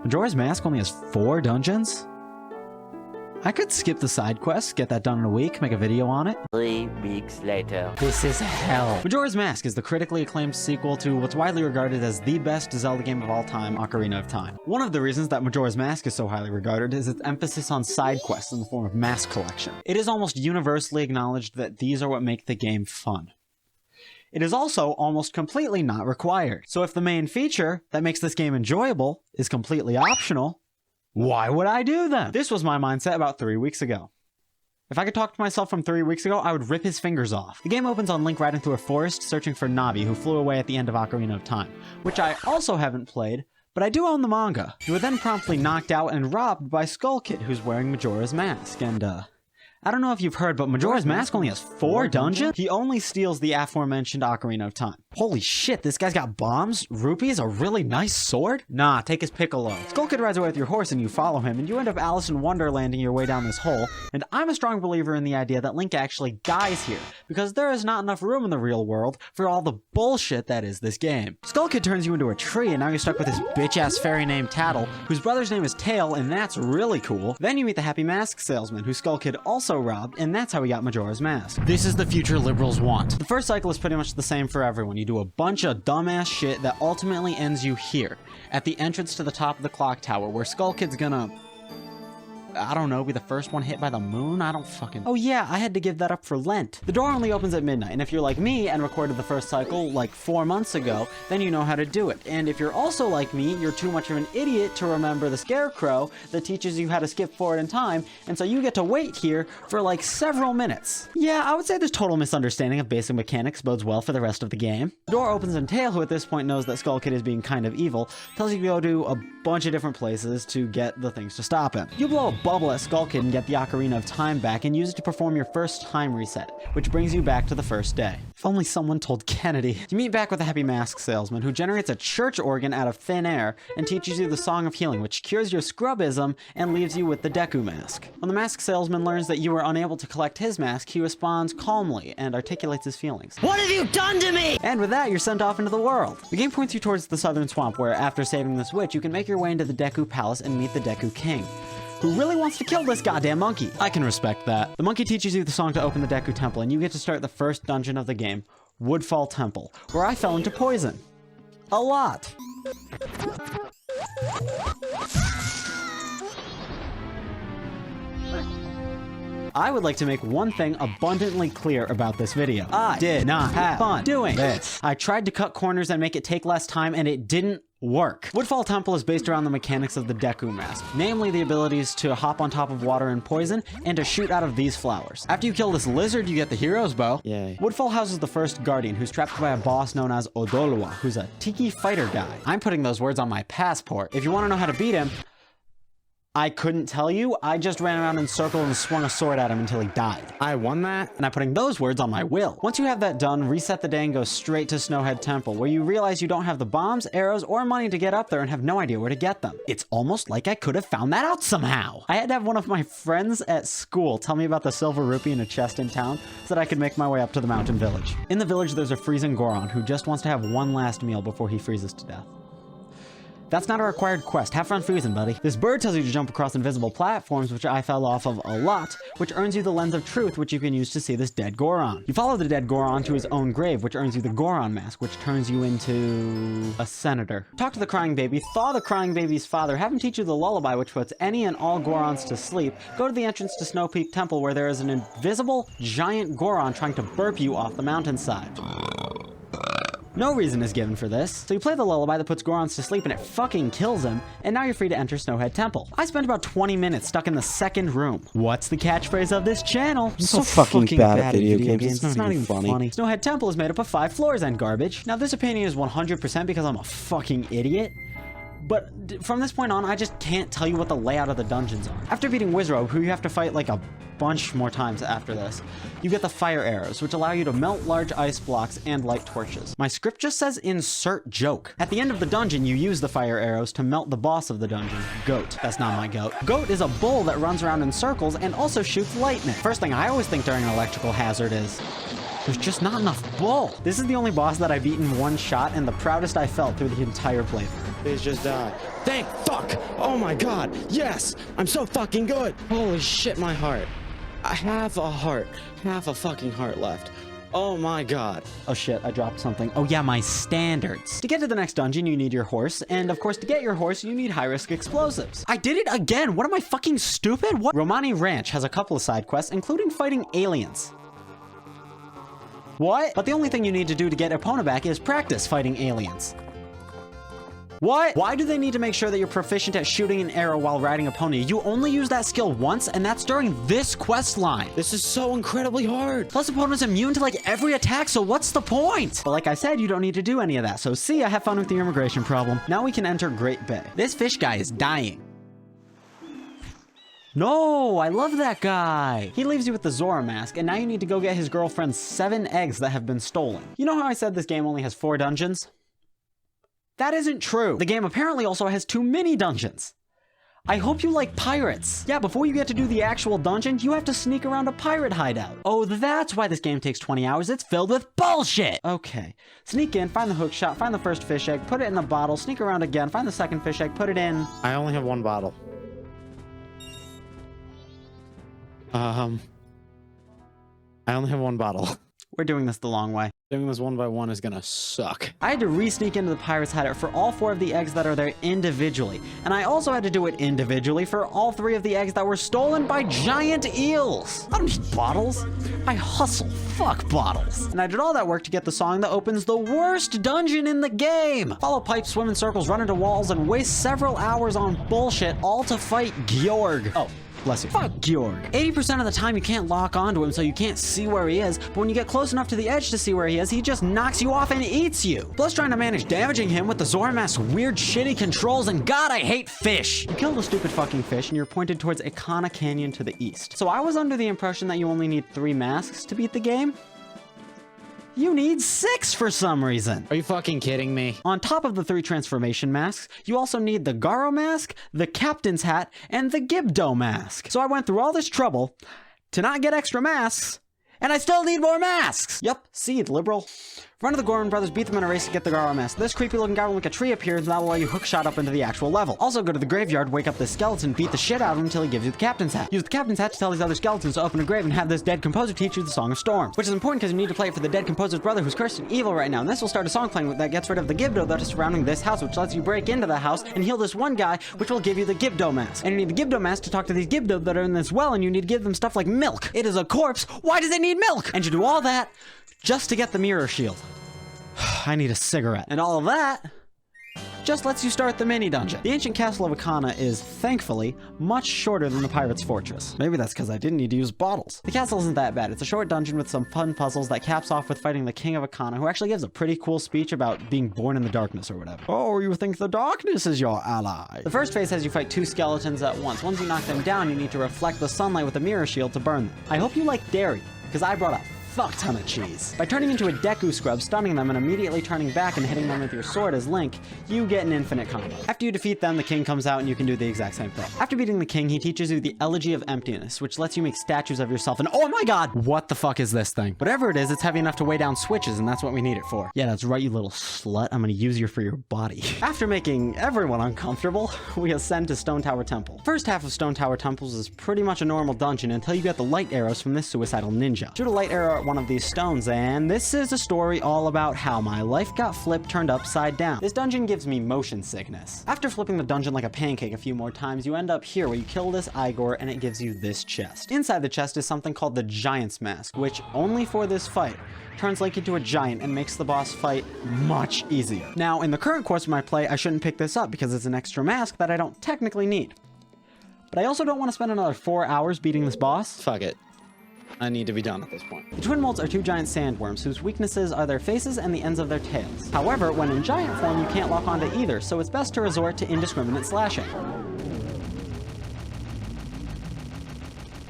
Majora's Mask only has 4 dungeons? I could skip the side quests, get that done in a week, make a video on it. 3 weeks later. This is hell. Majora's Mask is the critically acclaimed sequel to what's widely regarded as the best Zelda game of all time, Ocarina of Time. One of the reasons that Majora's Mask is so highly regarded is its emphasis on side quests in the form of mask collection. It is almost universally acknowledged that these are what make the game fun. It is also almost completely not required. So if the main feature that makes this game enjoyable is completely optional, why would I do them? This was my mindset about 3 weeks ago. If I could talk to myself from 3 weeks ago, I would rip his fingers off. The game opens on Link riding through a forest searching for Navi, who flew away at the end of Ocarina of Time, which I also haven't played, but I do own the manga. You were then promptly knocked out and robbed by Skull Kid, who's wearing Majora's Mask, and I don't know if you've heard, but Majora's Mask only has 4 dungeons? He only steals the aforementioned Ocarina of Time. Holy shit, this guy's got bombs, rupees, a really nice sword? Nah, take his piccolo. Skull Kid rides away with your horse and you follow him, and you end up Alice in Wonderlanding your way down this hole, and I'm a strong believer in the idea that Link actually dies here, because there is not enough room in the real world for all the bullshit that is this game. Skull Kid turns you into a tree, and now you're stuck with this bitch-ass fairy named Tattle, whose brother's name is Tail, and that's really cool. Then you meet the Happy Mask Salesman, who Skull Kid also robbed, and that's how we got Majora's Mask. This is the future liberals want. The first cycle is pretty much the same for everyone. You do a bunch of dumbass shit that ultimately ends you here, at the entrance to the top of the clock tower, where Skull Kid's gonna, I don't know, be the first one hit by the moon? I don't fucking... Oh yeah, I had to give that up for Lent. The door only opens at midnight, and if you're like me and recorded the first cycle like 4 months ago, then you know how to do it. And if you're also like me, you're too much of an idiot to remember the scarecrow that teaches you how to skip forward in time, and so you get to wait here for like several minutes. Yeah, I would say this total misunderstanding of basic mechanics bodes well for the rest of the game. The door opens and Tail, who at this point knows that Skull Kid is being kind of evil, tells you to go to a bunch of different places to get the things to stop him. You blow a bubble at Skull Kid and get the Ocarina of Time back and use it to perform your first time reset, which brings you back to the first day. If only someone told Kennedy. You meet back with the Happy Mask Salesman, who generates a church organ out of thin air and teaches you the Song of Healing, which cures your scrubism and leaves you with the Deku Mask. When the Mask Salesman learns that you were unable to collect his mask, he responds calmly and articulates his feelings. What have you done to me? And with that, you're sent off into the world. The game points you towards the Southern Swamp, where after saving this witch, you can make your way into the Deku Palace and meet the Deku King, who really wants to kill this goddamn monkey. I can respect that. The monkey teaches you the song to open the Deku Temple, and you get to start the first dungeon of the game, Woodfall Temple, where I fell into poison. A lot. I would like to make one thing abundantly clear about this video. I did not have fun doing this. I tried to cut corners and make it take less time, and it didn't work. Woodfall Temple is based around the mechanics of the Deku Mask, namely the abilities to hop on top of water and poison, and to shoot out of these flowers. After you kill this lizard, you get the hero's bow. Yay. Woodfall houses the first guardian, who's trapped by a boss known as Odolwa, who's a tiki fighter guy. I'm putting those words on my passport. If you want to know how to beat him, I couldn't tell you. I just ran around in circles and swung a sword at him until he died. I won that, and I'm putting those words on my will. Once you have that done, reset the day and go straight to Snowhead Temple, where you realize you don't have the bombs, arrows, or money to get up there and have no idea where to get them. It's almost like I could have found that out somehow. I had to have one of my friends at school tell me about the silver rupee in a chest in town so that I could make my way up to the mountain village. In the village, there's a freezing Goron who just wants to have one last meal before he freezes to death. That's not a required quest. Have fun freezing, buddy. This bird tells you to jump across invisible platforms, which I fell off of a lot, which earns you the Lens of Truth, which you can use to see this dead Goron. You follow the dead Goron to his own grave, which earns you the Goron Mask, which turns you into a senator. Talk to the crying baby, thaw the crying baby's father, have him teach you the lullaby, which puts any and all Gorons to sleep. Go to the entrance to Snow Peak Temple, where there is an invisible giant Goron trying to burp you off the mountainside. No reason is given for this, so you play the lullaby that puts Gorons to sleep and it fucking kills him, and now you're free to enter Snowhead Temple. I spent about 20 minutes stuck in the second room. What's the catchphrase of this channel? I'm so fucking bad at video games. It's not even funny. Snowhead Temple is made up of 5 floors and garbage. Now this opinion is 100% because I'm a fucking idiot, but from this point on, I just can't tell you what the layout of the dungeons are. After beating Wizrobe, who you have to fight like a bunch more times after this, you get the fire arrows, which allow you to melt large ice blocks and light torches. My script just says insert joke. At the end of the dungeon, you use the fire arrows to melt the boss of the dungeon, Goat. That's not my goat. Goat is a bull that runs around in circles and also shoots lightning. First thing I always think during an electrical hazard is, there's just not enough bull. This is the only boss that I beat in one shot and the proudest I felt through the entire playthrough. Please just die. Thank fuck! Oh my god! Yes! I'm so fucking good! Holy shit, my heart. I have a heart. Half a fucking heart left. Oh my god. Oh shit, I dropped something. Oh yeah, my standards. To get to the next dungeon, you need your horse. And of course, to get your horse, you need high-risk explosives. I did it again! What am I fucking stupid? What? Romani Ranch has a couple of side quests, including fighting aliens. What? But the only thing you need to do to get Epona back is practice fighting aliens. What? Why do they need to make sure that you're proficient at shooting an arrow while riding a pony? You only use that skill once, and that's during this quest line. This is so incredibly hard. Plus, Epona's immune to like every attack, so what's the point? But like I said, you don't need to do any of that. So see ya, have fun with your immigration problem. Now we can enter Great Bay. This fish guy is dying. No, I love that guy. He leaves you with the Zora mask, and now you need to go get his girlfriend's 7 eggs that have been stolen. You know how I said this game only has 4 dungeons? That isn't true. The game apparently also has 2 mini dungeons. I hope you like pirates. Yeah, before you get to do the actual dungeon, you have to sneak around a pirate hideout. Oh, that's why this game takes 20 hours. It's filled with bullshit. Okay. Sneak in, find the hook shot, find the first fish egg, put it in the bottle, sneak around again, find the second fish egg, put it in. I only have 1 bottle. I only have 1 bottle. We're doing this the long way. Doing this one by one is gonna suck. I had to re-sneak into the pirate's hideout for all 4 of the eggs that are there individually. And I also had to do it individually for all 3 of the eggs that were stolen by giant eels. I don't need bottles. I hustle. Fuck bottles. And I did all that work to get the song that opens the worst dungeon in the game. Follow pipes, swim in circles, run into walls, and waste several hours on bullshit, all to fight Georg. Oh. Bless you. Fuck Georg. 80% of the time you can't lock onto him, so you can't see where he is, but when you get close enough to the edge to see where he is, he just knocks you off and eats you. Plus trying to manage damaging him with the Zora mask's weird shitty controls, and god, I hate fish. You killed a stupid fucking fish and you're pointed towards Ikana Canyon to the east. So I was under the impression that you only need 3 masks to beat the game. You need 6 for some reason. Are you fucking kidding me? On top of the 3 transformation masks, you also need the Garo mask, the captain's hat, and the Gibdo mask. So I went through all this trouble to not get extra masks, and I still need more masks! Yup, seed, liberal. Run to the Gorman brothers, beat them in a race to get the Garo mask. This creepy looking guy will make a tree appear, and that will allow you hook shot up into the actual level. Also go to the graveyard, wake up this skeleton, beat the shit out of him until he gives you the captain's hat. Use the captain's hat to tell these other skeletons to open a grave and have this dead composer teach you the Song of Storms. Which is important because you need to play it for the dead composer's brother who's cursed and evil right now. And this will start a song playing that gets rid of the Gibdo that is surrounding this house, which lets you break into the house and heal this one guy, which will give you the Gibdo mask. And you need the Gibdo mask to talk to these Gibdo that are in this well, and you need to give them stuff like milk. It is a corpse. Why does it need milk? And you do all that just to get the mirror shield. I need a cigarette. And all of that just lets you start the mini dungeon. The ancient castle of Ikana is, thankfully, much shorter than the pirate's fortress. Maybe that's because I didn't need to use bottles. The castle isn't that bad. It's a short dungeon with some fun puzzles that caps off with fighting the king of Ikana, who actually gives a pretty cool speech about being born in the darkness or whatever. Oh, you think the darkness is your ally. The first phase has you fight 2 skeletons at once. Once you knock them down, you need to reflect the sunlight with a mirror shield to burn them. I hope you like dairy, because I brought a fuck ton of cheese. By turning into a Deku scrub, stunning them, and immediately turning back and hitting them with your sword as Link, you get an infinite combo. After you defeat them, the king comes out and you can do the exact same thing. After beating the king, he teaches you the Elegy of Emptiness, which lets you make statues of yourself, and oh my god, what the fuck is this thing? Whatever it is, it's heavy enough to weigh down switches, and that's what we need it for. Yeah, that's right, you little slut. I'm gonna use you for your body. After making everyone uncomfortable, we ascend to Stone Tower Temple. First half of Stone Tower Temples is pretty much a normal dungeon until you get the light arrows from this suicidal ninja. Shoot a light arrow at one of these stones, and this is a story all about how my life got flipped turned upside down. This dungeon gives me motion sickness. After flipping the dungeon like a pancake a few more times, you end up here where you kill this Igor and it gives you this chest. Inside the chest is something called the Giant's Mask, which only for this fight turns Link into a giant and makes the boss fight much easier. Now, in the current course of my play, I shouldn't pick this up because it's an extra mask that I don't technically need. But I also don't want to spend another 4 hours beating this boss. Fuck it. I need to be done at this point. The twin molds are 2 giant sandworms whose weaknesses are their faces and the ends of their tails. However, when in giant form, you can't lock onto either, so it's best to resort to indiscriminate slashing.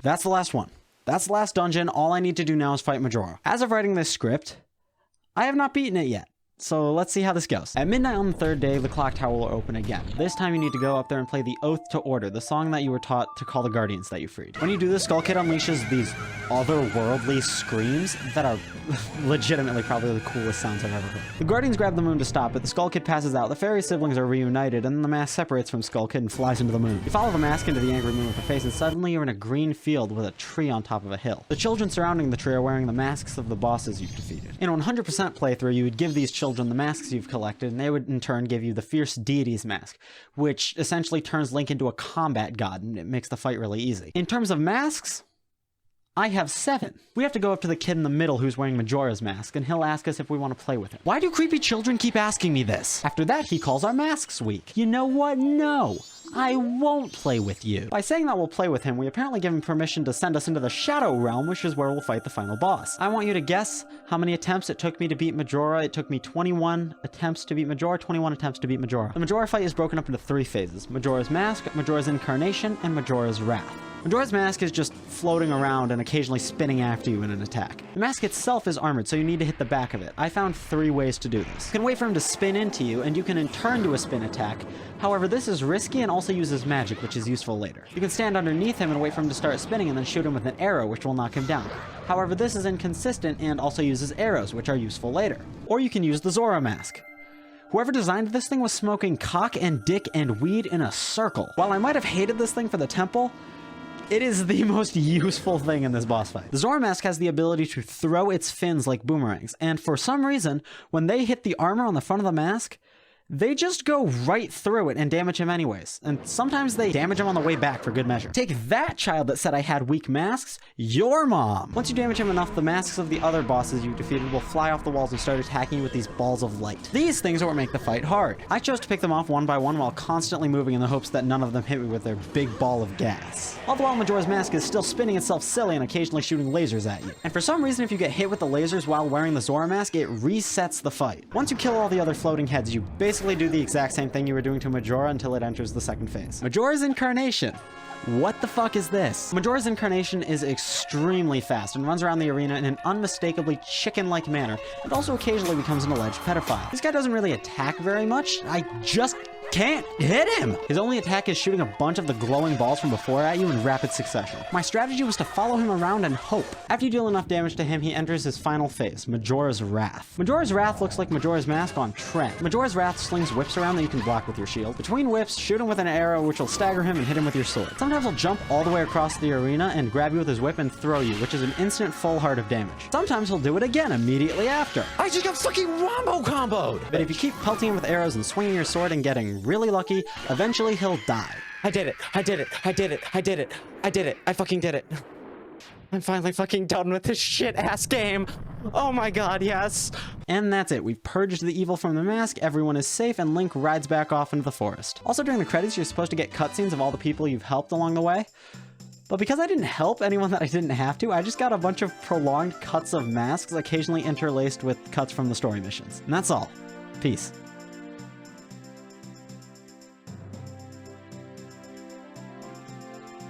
That's the last one. That's the last dungeon. All I need to do now is fight Majora. As of writing this script, I have not beaten it yet. So let's see how this goes. At midnight on the third day, the clock tower will open again. This time you need to go up there and play the Oath to Order, the song that you were taught to call the guardians that you freed. When you do this, Skull Kid unleashes these otherworldly screams that are legitimately probably the coolest sounds I've ever heard. The guardians grab the moon to stop it, the Skull Kid passes out, the fairy siblings are reunited, and then the mask separates from Skull Kid and flies into the moon. You follow the mask into the angry moon with a face, and suddenly you're in a green field with a tree on top of a hill. The children surrounding the tree are wearing the masks of the bosses you've defeated. In a 100% playthrough, you would give these children the masks you've collected, and they would in turn give you the Fierce Deities mask, which essentially turns Link into a combat god, and it makes the fight really easy. In terms of masks, I have 7. We have to go up to the kid in the middle who's wearing Majora's mask, and he'll ask us if we want to play with him. Why do creepy children keep asking me this? After that, he calls our masks weak. You know what? No. I won't play with you. By saying that we'll play with him, we apparently give him permission to send us into the Shadow Realm, which is where we'll fight the final boss. I want you to guess how many attempts it took me to beat Majora. It took me 21 attempts to beat Majora, 21 attempts to beat Majora. The Majora fight is broken up into 3 phases: Majora's Mask, Majora's Incarnation, and Majora's Wrath. Majora's Mask is just floating around and occasionally spinning after you in an attack. The mask itself is armored, so you need to hit the back of it. I found 3 ways to do this. You can wait for him to spin into you, and you can in turn do a spin attack. However, this is risky and also uses magic, which is useful later. You can stand underneath him and wait for him to start spinning and then shoot him with an arrow, which will knock him down. However, this is inconsistent and also uses arrows, which are useful later. Or you can use the Zora mask. Whoever designed this thing was smoking cock and dick and weed in a circle. While I might have hated this thing for the temple, it is the most useful thing in this boss fight. The Zora mask has the ability to throw its fins like boomerangs, and for some reason, when they hit the armor on the front of the mask, they just go right through it and damage him anyways. And sometimes they damage him on the way back for good measure. Take that, child that said I had weak masks, your mom! Once you damage him enough, the masks of the other bosses you defeated will fly off the walls and start attacking you with these balls of light. These things are what make the fight hard. I chose to pick them off one by one while constantly moving in the hopes that none of them hit me with their big ball of gas. All the while, Majora's Mask is still spinning itself silly and occasionally shooting lasers at you. And for some reason, if you get hit with the lasers while wearing the Zora mask, it resets the fight. Once you kill all the other floating heads, you basically do the exact same thing you were doing to Majora until it enters the second phase. Majora's Incarnation. What the fuck is this? Majora's Incarnation is extremely fast and runs around the arena in an unmistakably chicken-like manner, and also occasionally becomes an alleged pedophile. This guy doesn't really attack very much. I just can't hit him! His only attack is shooting a bunch of the glowing balls from before at you in rapid succession. My strategy was to follow him around and hope. After you deal enough damage to him, he enters his final phase, Majora's Wrath. Majora's Wrath looks like Majora's Mask on trend. Majora's Wrath slings whips around that you can block with your shield. Between whips, shoot him with an arrow which will stagger him and hit him with your sword. Sometimes he'll jump all the way across the arena and grab you with his whip and throw you, which is an instant full heart of damage. Sometimes he'll do it again immediately after. I just got fucking Wombo comboed! But if you keep pelting him with arrows and swinging your sword and getting really lucky, eventually he'll die. I did it! I did it! I did it! I did it! I did it! I fucking did it! I'm finally fucking done with this shit-ass game! Oh my god, yes! And that's it. We've purged the evil from the mask, everyone is safe, and Link rides back off into the forest. Also, during the credits, you're supposed to get cutscenes of all the people you've helped along the way. But because I didn't help anyone that I didn't have to, I just got a bunch of prolonged cuts of masks, occasionally interlaced with cuts from the story missions. And that's all. Peace.